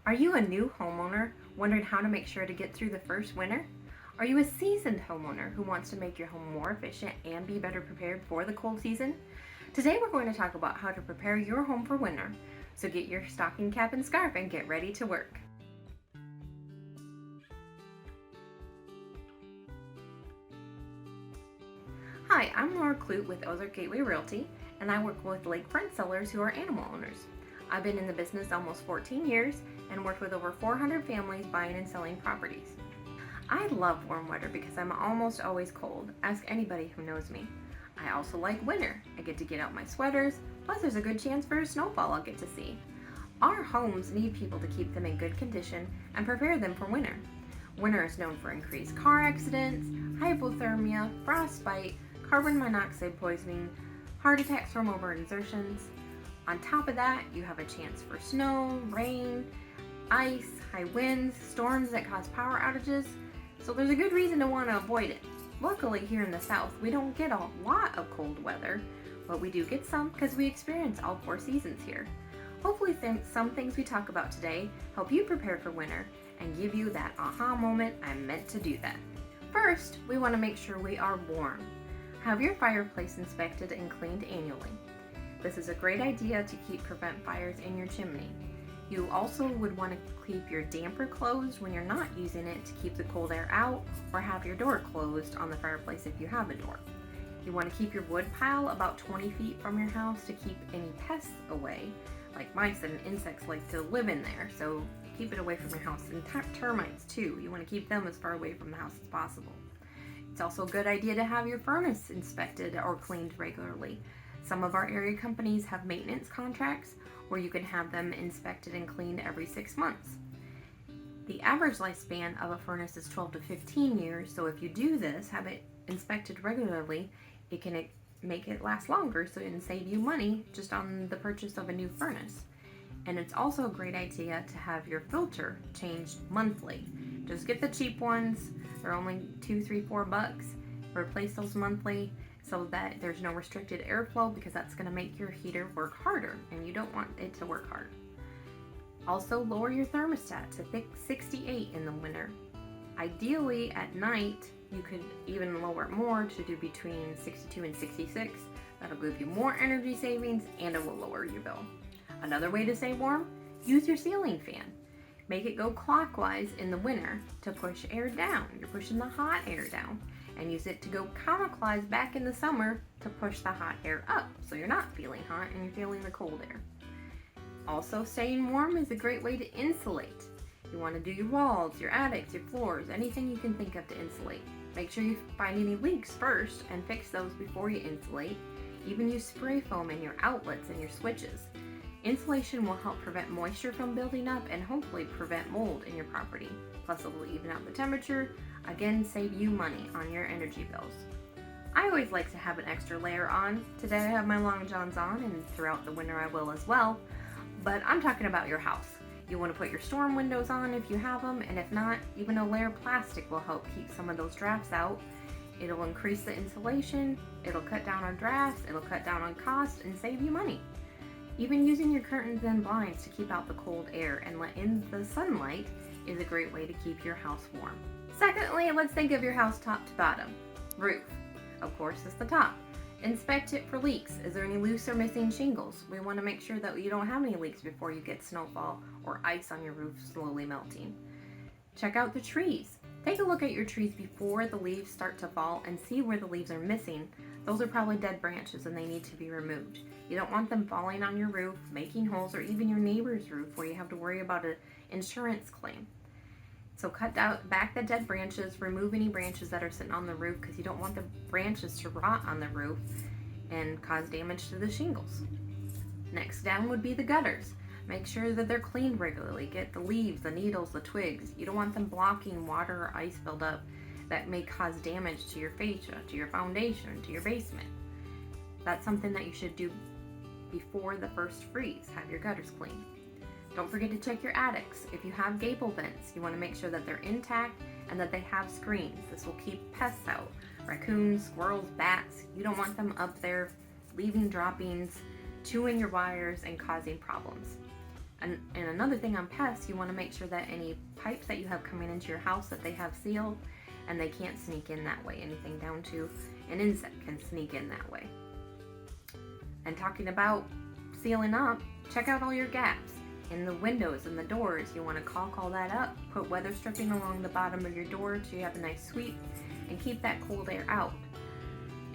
Are you a new homeowner wondering how to make sure to get through the first winter? Are you a seasoned homeowner who wants to make your home more efficient and be better prepared for the cold season? Today we're going to talk about how to prepare your home for winter. So get your stocking cap and scarf and get ready to work. Hi, I'm Laura Clute with Ozark Gateway Realty, and I work with lakefront sellers who are animal owners. I've been in the business almost 14 years and worked with over 400 families buying and selling properties. I love warm weather because I'm almost always cold. Ask anybody who knows me. I also like winter. I get to get out my sweaters, plus there's a good chance for a snowfall I'll get to see. Our homes need people to keep them in good condition and prepare them for winter. Winter is known for increased car accidents, hypothermia, frostbite, carbon monoxide poisoning, heart attacks from overexertions. On top of that, you have a chance for snow, rain, ice, high winds, storms that cause power outages, so there's a good reason to want to avoid it. Luckily, here in the South, we don't get a lot of cold weather, but we do get some because we experience all four seasons here. Hopefully, some things we talk about today help you prepare for winter and give you that aha moment, I'm meant to do that. First, we want to make sure we are warm. Have your fireplace inspected and cleaned annually. This is a great idea to prevent fires in your chimney. You also would want to keep your damper closed when you're not using it to keep the cold air out, or have your door closed on the fireplace if you have a door. You want to keep your wood pile about 20 feet from your house to keep any pests away, like mice and insects like to live in there, so keep it away from your house. And termites too, you want to keep them as far away from the house as possible. It's also a good idea to have your furnace inspected or cleaned regularly. Some of our area companies have maintenance contracts where you can have them inspected and cleaned every 6 months. The average lifespan of a furnace is 12 to 15 years, so if you do this, have it inspected regularly, it can make it last longer, so it can save you money just on the purchase of a new furnace. And it's also a great idea to have your filter changed monthly. Just get the cheap ones. They're only $2, $3, $4. Replace those monthly so that there's no restricted airflow, because that's going to make your heater work harder and you don't want it to work hard. Also, lower your thermostat to 68 in the winter. Ideally, at night, you could even lower it more to do between 62 and 66. That'll give you more energy savings and it will lower your bill. Another way to stay warm, use your ceiling fan. Make it go clockwise in the winter to push air down. You're pushing the hot air down. And use it to go counterclockwise back in the summer to push the hot air up, so you're not feeling hot and you're feeling the cold air. Also, staying warm is a great way to insulate. You want to do your walls, your attics, your floors, anything you can think of to insulate. Make sure you find any leaks first and fix those before you insulate. Even use spray foam in your outlets and your switches. Insulation will help prevent moisture from building up and hopefully prevent mold in your property. Plus, it will even out the temperature. Again, save you money on your energy bills. I always like to have an extra layer on. Today I have my long johns on, and throughout the winter I will as well. But I'm talking about your house. You want to put your storm windows on if you have them, and if not, even a layer of plastic will help keep some of those drafts out. It'll increase the insulation, it'll cut down on drafts, it'll cut down on cost, and save you money. Even using your curtains and blinds to keep out the cold air and let in the sunlight is a great way to keep your house warm. Secondly, let's think of your house top to bottom. Roof, of course, is the top. Inspect it for leaks. Is there any loose or missing shingles? We want to make sure that you don't have any leaks before you get snowfall or ice on your roof slowly melting. Check out the trees. Take a look at your trees before the leaves start to fall and see where the leaves are missing. Those are probably dead branches and they need to be removed. You don't want them falling on your roof, making holes, or even your neighbor's roof where you have to worry about an insurance claim. So cut back the dead branches, remove any branches that are sitting on the roof, because you don't want the branches to rot on the roof and cause damage to the shingles. Next down would be the gutters. Make sure that they're cleaned regularly. Get the leaves, the needles, the twigs. You don't want them blocking water or ice buildup that may cause damage to your fascia, to your foundation, to your basement. That's something that you should do before the first freeze. Have your gutters cleaned. Don't forget to check your attics. If you have gable vents, you want to make sure that they're intact and that they have screens. This will keep pests out. Raccoons, squirrels, bats. You don't want them up there leaving droppings, chewing your wires, and causing problems. And another thing on pests, you want to make sure that any pipes that you have coming into your house, that they have sealed and they can't sneak in that way. Anything down to an insect can sneak in that way. And talking about sealing up, check out all your gaps in the windows and the doors. You want to caulk all that up, put weather stripping along the bottom of your door so you have a nice sweep, and keep that cold air out.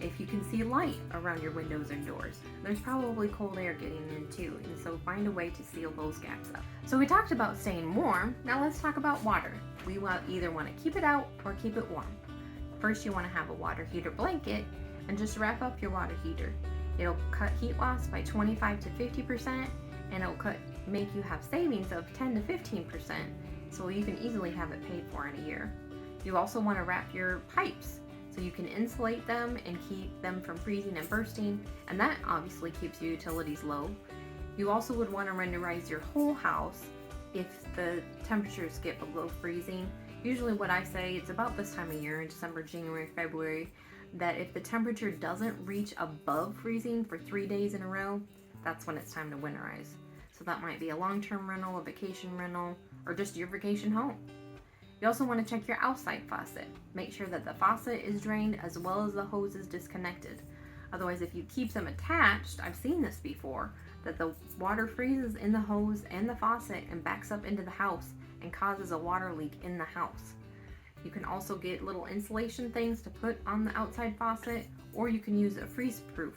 If you can see light around your windows and doors, there's probably cold air getting in too, and so find a way to seal those gaps up. So we talked about staying warm, now let's talk about water. We either want to keep it out or keep it warm. First, you want to have a water heater blanket and just wrap up your water heater. It'll cut heat loss by 25 to 50%, and it'll make you have savings of 10 to 15%, so you can easily have it paid for in a year. You also want to wrap your pipes so you can insulate them and keep them from freezing and bursting, and that obviously keeps your utilities low. You also would want to winterize your whole house if the temperatures get below freezing. Usually what I say, it's about this time of year in December, January, February, that if the temperature doesn't reach above freezing for 3 days in a row, that's when it's time to winterize. So that might be a long-term rental, a vacation rental, or just your vacation home. You also want to check your outside faucet. Make sure that the faucet is drained as well as the hose is disconnected. Otherwise, if you keep them attached, I've seen this before, that the water freezes in the hose and the faucet and backs up into the house and causes a water leak in the house. You can also get little insulation things to put on the outside faucet, or you can use a freeze-proof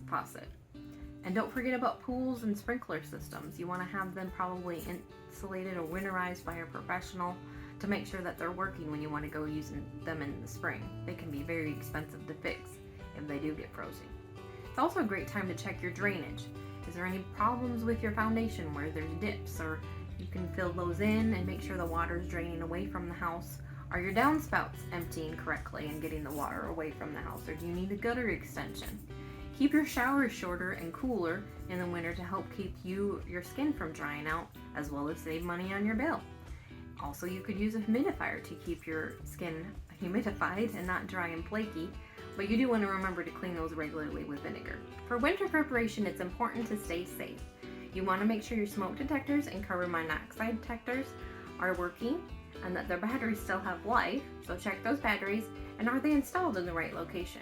faucet. And don't forget about pools and sprinkler systems. You want to have them probably insulated or winterized by a professional to make sure that they're working when you want to go using them in the spring. They can be very expensive to fix if they do get frozen. It's also a great time to check your drainage. Is there any problems with your foundation where there's dips, or you can fill those in and make sure the water is draining away from the house? Are your downspouts emptying correctly and getting the water away from the house, or do you need a gutter extension? Keep your showers shorter and cooler in the winter to help keep your skin from drying out, as well as save money on your bill. Also, you could use a humidifier to keep your skin humidified and not dry and flaky, but you do want to remember to clean those regularly with vinegar. For winter preparation, it's important to stay safe. You want to make sure your smoke detectors and carbon monoxide detectors are working and that their batteries still have life, so check those batteries, and are they installed in the right location?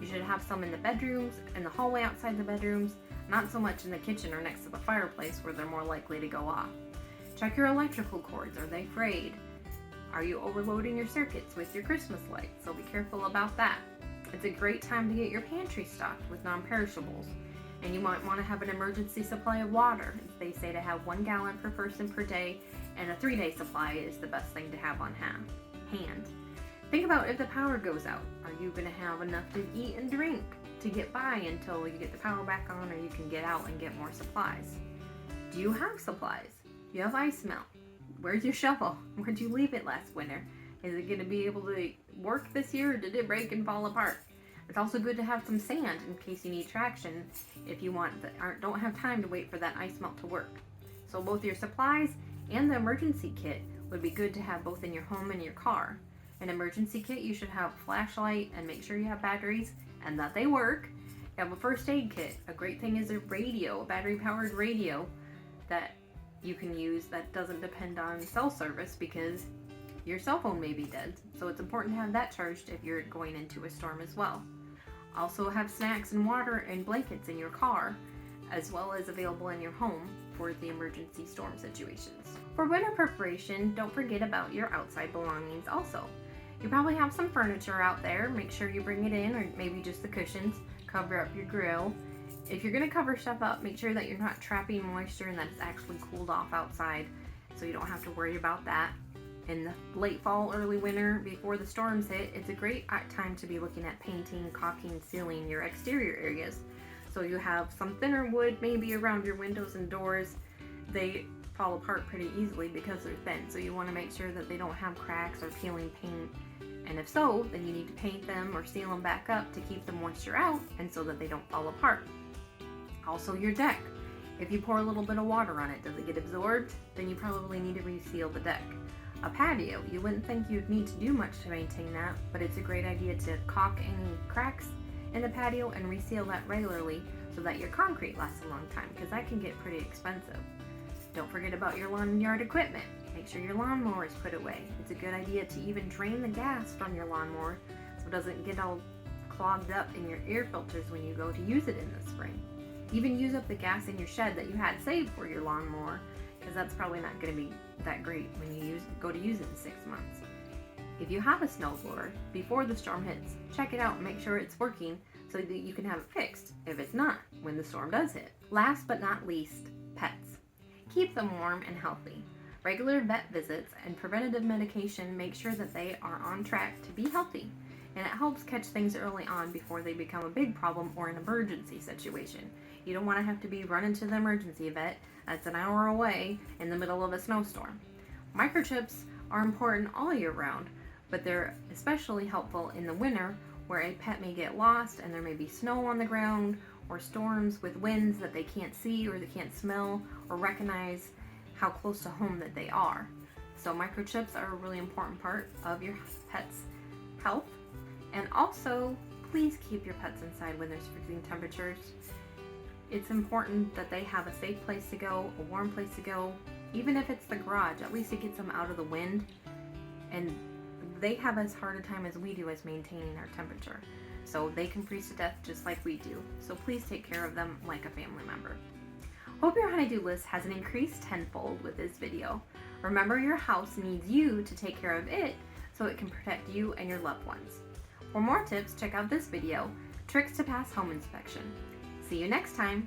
You should have some in the bedrooms, in the hallway outside the bedrooms, not so much in the kitchen or next to the fireplace where they're more likely to go off. Check your electrical cords, are they frayed? Are you overloading your circuits with your Christmas lights? So be careful about that. It's a great time to get your pantry stocked with non-perishables. And you might want to have an emergency supply of water. They say to have 1 gallon per person per day, and a 3-day supply is the best thing to have on hand. Think about if the power goes out. Are you going to have enough to eat and drink to get by until you get the power back on, or you can get out and get more supplies? Do you have supplies? Do you have ice melt? Where's your shovel? Where'd you leave it last winter? Is it going to be able to work this year, or did it break and fall apart? It's also good to have some sand in case you need traction if you don't have time to wait for that ice melt to work. So both your supplies and the emergency kit would be good to have both in your home and your car. An emergency kit, you should have a flashlight and make sure you have batteries and that they work. You have a first aid kit. A great thing is a radio, a battery powered radio that you can use that doesn't depend on cell service because your cell phone may be dead. So it's important to have that charged if you're going into a storm as well. Also have snacks and water and blankets in your car, as well as available in your home for the emergency storm situations. For winter preparation, don't forget about your outside belongings also. You probably have some furniture out there. Make sure you bring it in, or maybe just the cushions. Cover up your grill. If you're going to cover stuff up, make sure that you're not trapping moisture and that it's actually cooled off outside, so you don't have to worry about that. In the late fall, early winter, before the storms hit, it's a great time to be looking at painting, caulking, sealing your exterior areas. So you have some thinner wood maybe around your windows and doors. They fall apart pretty easily because they're thin, so you want to make sure that they don't have cracks or peeling paint. And if so, then you need to paint them or seal them back up to keep the moisture out and so that they don't fall apart. Also your deck. If you pour a little bit of water on it, does it get absorbed? Then you probably need to reseal the deck. A patio, you wouldn't think you'd need to do much to maintain that, but it's a great idea to caulk any cracks in the patio and reseal that regularly so that your concrete lasts a long time, because that can get pretty expensive. Don't forget about your lawn and yard equipment. Make sure your lawnmower is put away. It's a good idea to even drain the gas from your lawnmower so it doesn't get all clogged up in your air filters when you go to use it in the spring. Even use up the gas in your shed that you had saved for your lawnmower, because that's probably not going to be that great when you go to use it in 6 months. If you have a snowblower, before the storm hits, check it out and make sure it's working so that you can have it fixed if it's not when the storm does hit. Last but not least, pets. Keep them warm and healthy. Regular vet visits and preventative medication make sure that they are on track to be healthy, and it helps catch things early on before they become a big problem or an emergency situation. You don't want to have to be running to the emergency vet that's an hour away in the middle of a snowstorm. Microchips are important all year round, but they're especially helpful in the winter where a pet may get lost and there may be snow on the ground or storms with winds that they can't see or they can't smell or recognize how close to home that they are. So microchips are a really important part of your pet's health. And also, please keep your pets inside when there's freezing temperatures. It's important that they have a safe place to go, a warm place to go. Even if it's the garage, at least it gets them out of the wind. And they have as hard a time as we do as maintaining our temperature. So they can freeze to death just like we do. So please take care of them like a family member. Hope your honey-do list has an increased tenfold with this video. Remember, your house needs you to take care of it so it can protect you and your loved ones. For more tips, check out this video, Tricks to Pass Home Inspection. See you next time.